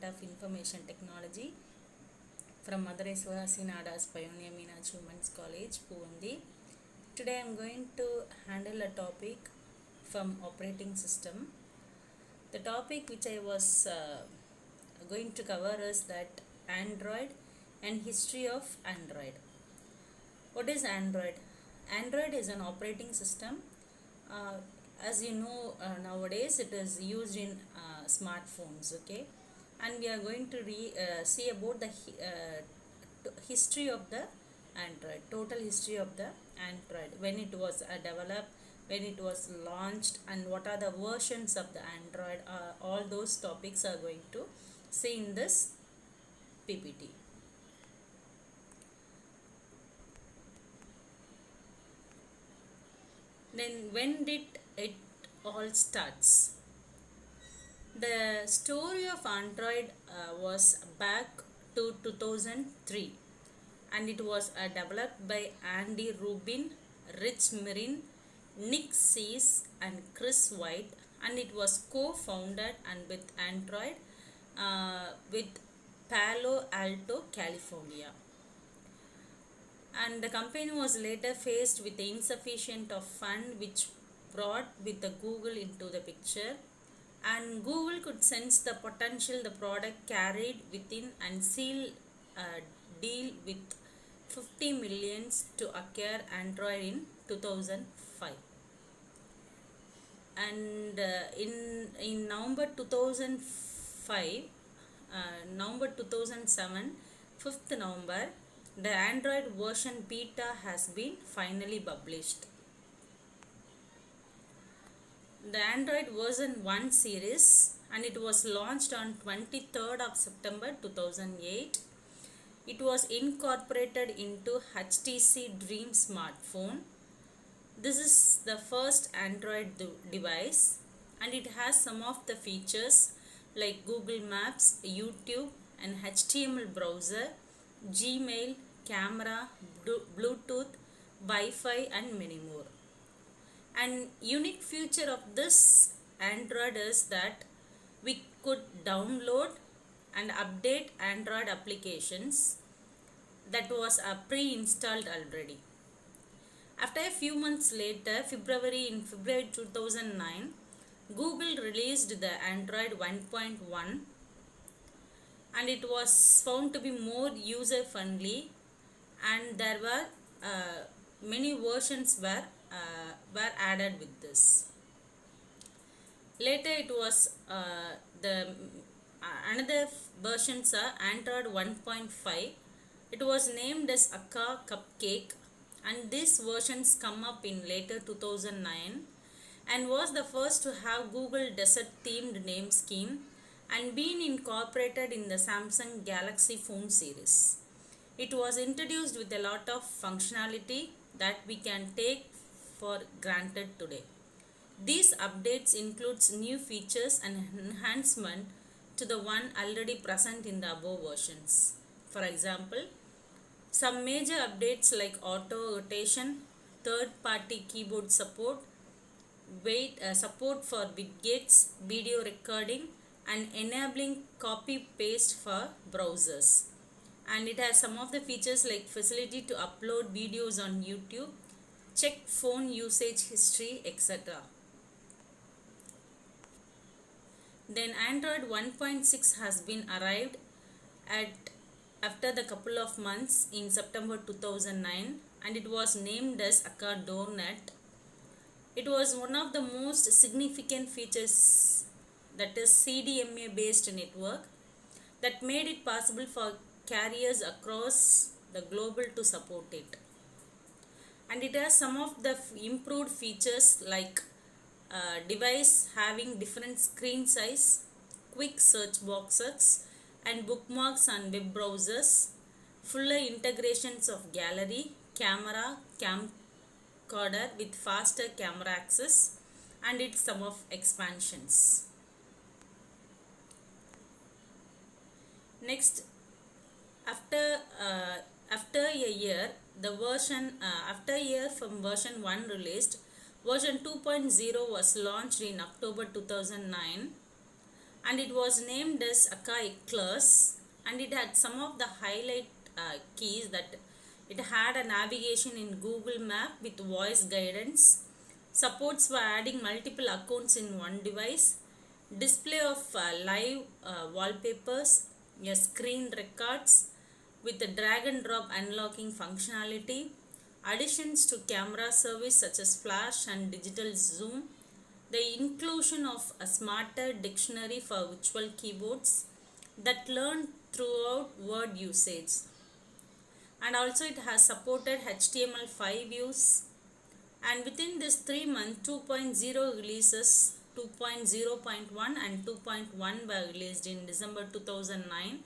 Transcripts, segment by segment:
of Information Technology from Madurai Suhasinada's Pioneer Meenakshi Women's College, Puvundi. Today I am going to handle a topic from operating system. The topic which I was going to cover is that Android and history of Android. What is Android? Android is an operating system. As you know, nowadays it is used in smartphones, okay, and we are going to see about the history of the Android, total history of the Android, when it was developed, when it was launched, and what are the versions of the Android. All those topics are going to see in this PPT. Then when did it all starts? The story of Android was back to 2003, and it was developed by Andy Rubin, Rich Mirin, Nick Sees and Chris White, and it was co-founded and with Android with Palo Alto, California. And the company was later faced with the insufficient of fund, which brought with the Google into the picture, and Google could sense the potential the product carried within and sealed a deal with 50 millions to acquire Android in 2005. And in November 2005, November 2007, 5th November, the Android version beta has been finally published. The Android version 1 series, and it was launched on 23rd of September 2008. It was incorporated into HTC Dream smartphone. This is the first Android device, and it has some of the features like Google Maps, YouTube, and HTML browser, Gmail, camera, Bluetooth, Wi-Fi, and many more. And unique feature of this Android is that we could download and update Android applications that was pre-installed already. After a few months later, February 2009, Google released the Android 1.1, and it was found to be more user friendly, and there were many versions were added with this. Later it was another versions are Android 1.5. It was named as Akka Cupcake, and these versions come up in later 2009 and was the first to have Google Desert themed name scheme and been incorporated in the Samsung Galaxy phone series. It was introduced with a lot of functionality that we can take for granted today. These updates includes new features and enhancement to the one already present in the above versions. For example, some major updates like auto rotation, third-party keyboard support, support for widgets, video recording, and enabling copy-paste for browsers. And it has some of the features like facility to upload videos on YouTube, check phone usage history, etc. Then Android 1.6 has been arrived at after the couple of months in September 2009, and it was named as Akka Doornet. It was one of the most significant features, that is CDMA based network, that made it possible for carriers across the global to support it. And it has some of the improved features like device having different screen size, quick search boxes and bookmarks on web browsers, fuller integrations of gallery, camera, camcorder with faster camera access, and its some of expansions. Next, after a year, the version after a year from version 1 released, version 2.0 was launched in October 2009, and it was named as Akka Eclipse, and it had some of the highlight keys that it had a navigation in Google Map with voice guidance, supports for adding multiple accounts in one device, display of live wallpapers, a screen records with the drag and drop unlocking functionality, additions to camera service such as flash and digital zoom, the inclusion of a smarter dictionary for virtual keyboards that learn throughout word usage, and also it has supported HTML5 use. And within this 3 month 2.0 releases, 2.0.1 and 2.1 were released in December 2009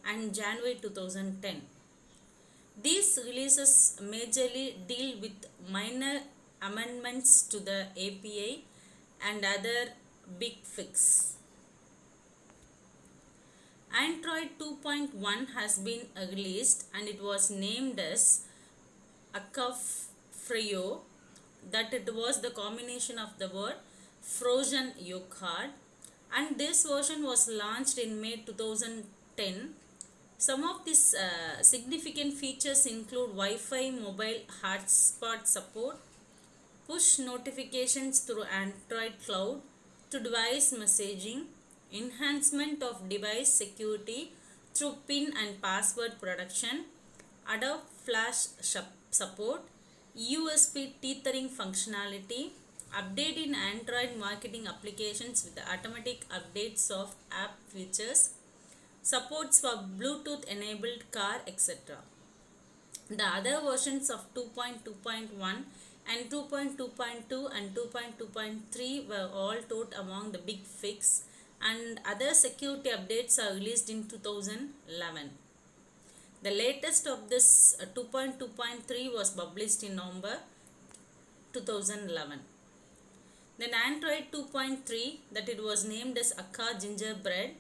and January 2010. These releases majorly deal with minor amendments to the API and other big fix. Android 2.1 has been released and it was named as Acafrio, that it was the combination of the word frozen yogurt, and this version was launched in May 2010. Some of these significant features include Wi-Fi mobile hotspot support, push notifications through Android Cloud to device messaging, enhancement of device security through PIN and password protection, Adobe Flash support, USB tethering functionality, update in Android marketing applications with automatic updates of app features, supports for Bluetooth enabled car, etc. The other versions of 2.2.1 and 2.2.2 and 2.2.3 were all taught among the big fix, and other security updates are released in 2011. The latest of this 2.2.3 was published in November 2011. Then Android 2.3, that it was named as Akka Gingerbread.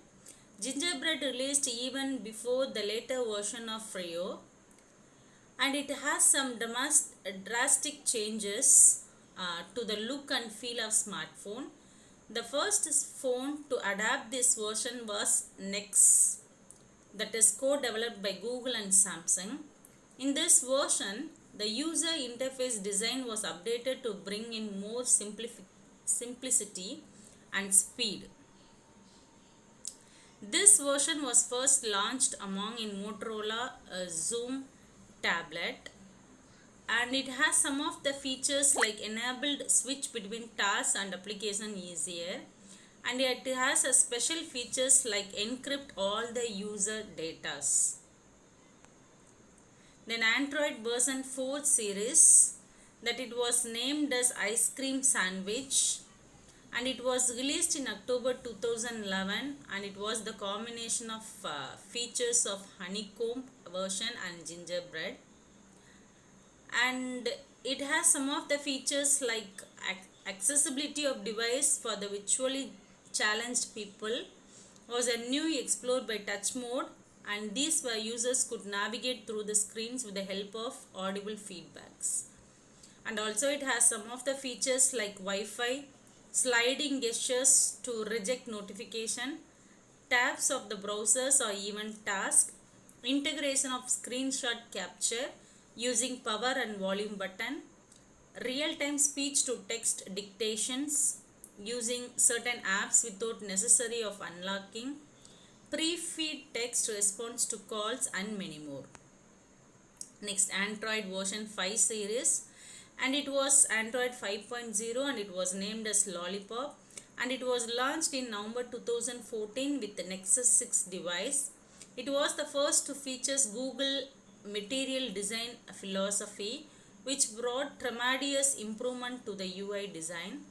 Gingerbread released even before the later version of Frio, and it has some drastic changes to the look and feel of smartphone. The first phone to adapt this version was Nex, that is co-developed by Google and Samsung. In this version, the user interface design was updated to bring in more simplicity and speed. This version was first launched among in Motorola Zoom tablet, and it has some of the features like enabled switch between tasks and application easier, and it has a special features like encrypt all the user datas. Then Android version 4 series, that it was named as Ice Cream Sandwich, and it was released in October 2011, and it was the combination of features of honeycomb version and gingerbread, and it has some of the features like accessibility of device for the visually challenged people was a new explored by touch mode, and these where users could navigate through the screens with the help of audible feedbacks. And also it has some of the features like Wi-Fi, sliding gestures to reject notification, tabs of the browsers or even task, integration of screenshot capture using power and volume button, real-time speech to text dictations using certain apps without necessary of unlocking, pre-feed text response to calls, and many more. Next, Android version 5 series, and it was Android 5.0, and it was named as Lollipop, and it was launched in November 2014 with the Nexus 6 device. It was the first to feature Google material design philosophy, which brought tremendous improvement to the UI design,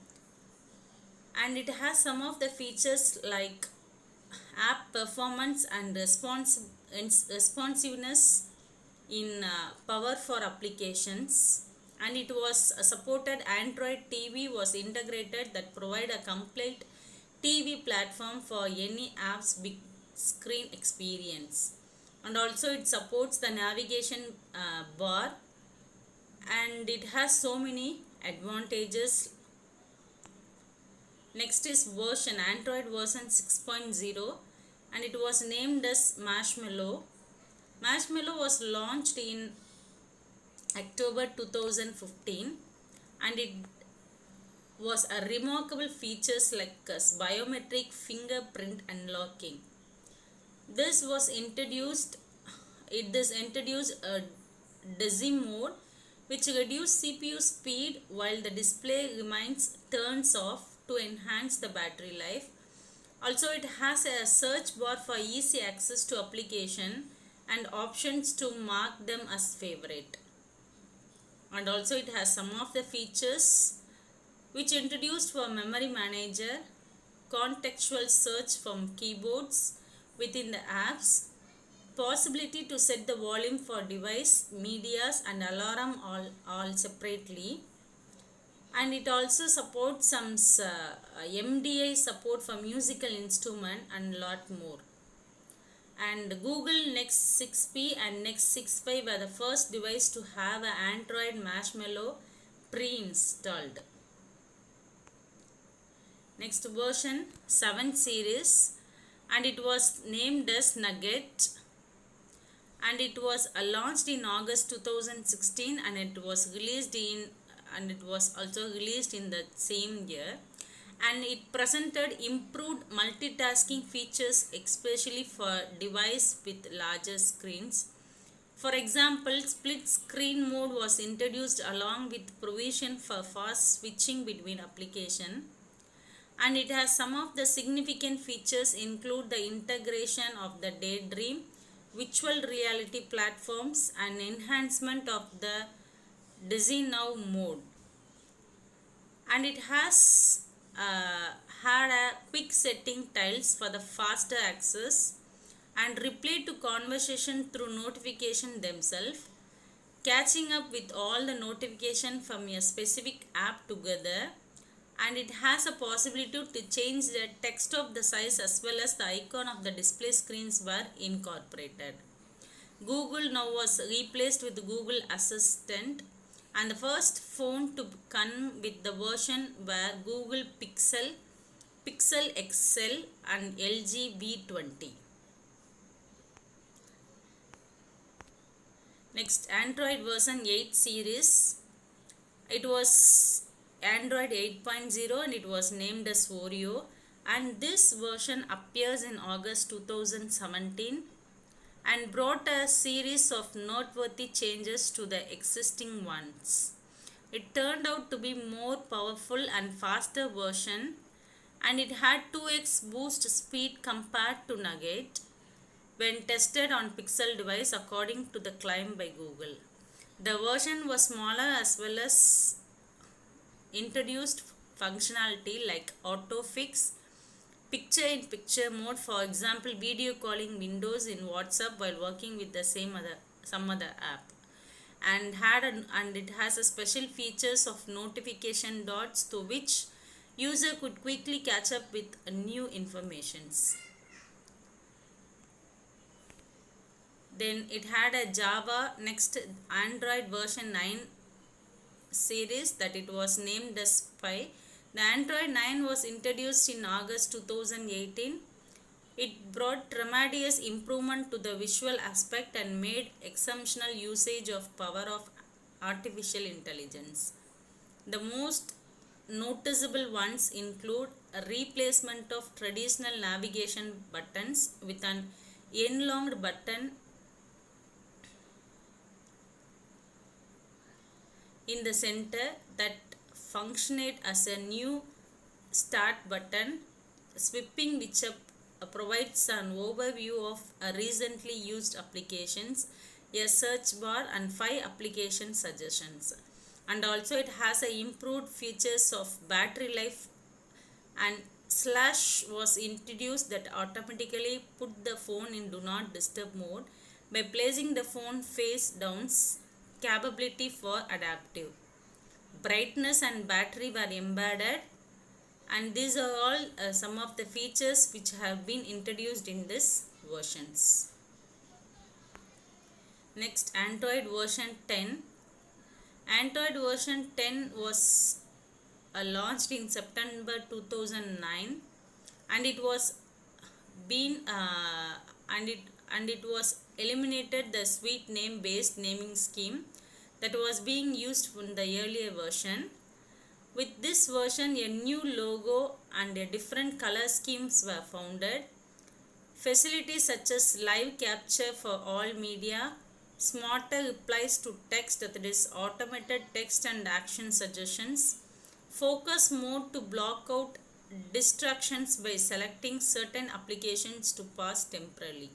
and it has some of the features like app performance and responsiveness in power for applications, and it was supported Android TV was integrated that provide a complete TV platform for any app's big screen experience, and also it supports the navigation bar, and it has so many advantages. Next is version, Android version 6.0, and it was named as Marshmallow. Marshmallow was launched in October 2015, and it was a remarkable features like biometric fingerprint unlocking. This was introduced. This introduced a dizzy mode, which reduced CPU speed while the display remains turns off to enhance the battery life. Also, it has a search bar for easy access to application and options to mark them as favorite. And also, it has some of the features which introduced for memory manager, contextual search from keyboards within the apps, possibility to set the volume for device, medias and alarm all separately, and it also supports some MDI support for musical instrument and lot more. And Google Nexus 6P and Nexus 6.5 were the first device to have an Android Marshmallow pre-installed. Next version 7 series, and it was named as Nugget, and it was launched in August 2016, and it was also released in the same year, and it presented improved multitasking features, especially for device with larger screens. For example, split screen mode was introduced along with provision for fast switching between applications. And it has some of the significant features include the integration of the Daydream, virtual reality platforms, and enhancement of the Dizzy Now mode. And it has had a quick setting tiles for the faster access and reply to conversation through notification themselves, catching up with all the notification from a specific app together, and it has a possibility to change the text of the size as well as the icon of the display screens were incorporated. Google Now was replaced with Google Assistant, and the first phone to come with the version were Google Pixel, Pixel XL and LG V20. Next, Android version 8 series. It was Android 8.0 and it was named as Oreo, and this version appears in August 2017 and brought a series of noteworthy changes to the existing ones. It turned out to be more powerful and faster version, and it had 2x boost speed compared to Nugget when tested on Pixel device according to the claim by Google. The version was smaller as well as introduced functionality like autofix, picture-in-picture mode, for example video calling windows in WhatsApp while working with the some other app, and it has a special features of notification dots to which user could quickly catch up with new informations. Then it had a Java. Next, Android version 9 series, that it was named as Pi. The Android 9 was introduced in August 2018. It brought tremendous improvement to the visual aspect and made exceptional usage of power of artificial intelligence. The most noticeable ones include a replacement of traditional navigation buttons with an elongated button in the center that functioned as a new start button, sweeping which provides an overview of recently used applications, a search bar and 5 application suggestions. And also it has a improved features of battery life, and slash was introduced that automatically put the phone in do not disturb mode by placing the phone face down, capability for adaptive. Brightness and battery were embedded, and these are all some of the features which have been introduced in this versions. Next, Android version 10. Android version 10 was launched in September 2009, and it was been and it was eliminated the suite name based naming scheme that was being used in the earlier version. With this version, a new logo and a different color schemes were founded. Facilities such as live capture for all media, smarter replies to text, that is automated text and action suggestions, focus mode to block out distractions by selecting certain applications to pause temporarily.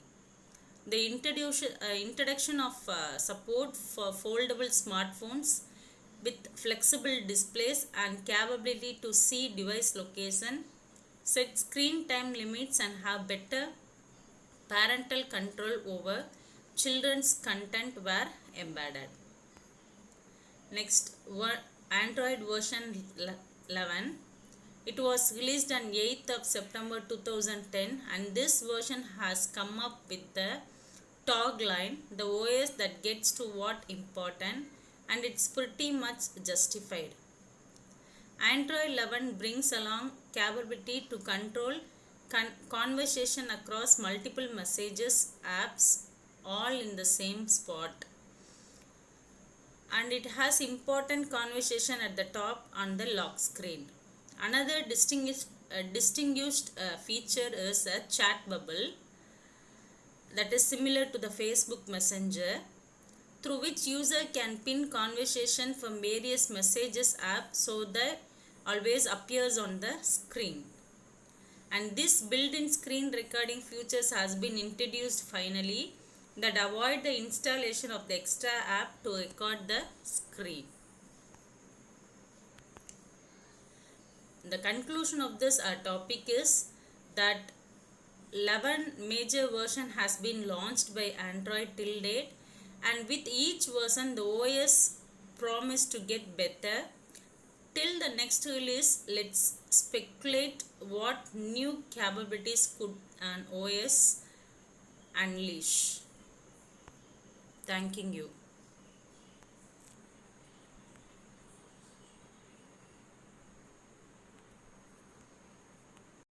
The introduction of support for foldable smartphones with flexible displays and capability to see device location, set screen time limits, and have better parental control over children's content were embedded. Next, Android version 11. It was released on 8th of September 2010, and this version has come up with the tagline, the OS that gets to what important, and it's pretty much justified. Android 11 brings along capability to control conversation across multiple messages apps all in the same spot, and it has important conversation at the top on the lock screen. Another distinguished feature is a chat bubble that is similar to the Facebook Messenger, through which user can pin conversation from various messages app so that always appears on the screen. And this built-in screen recording features has been introduced finally, that avoid the installation of the extra app to record the screen. The conclusion of this topic is that 11 major version has been launched by Android till date, and with each version the OS promise to get better. Till the next release, let's speculate what new capabilities could an OS unleash. Thanking you.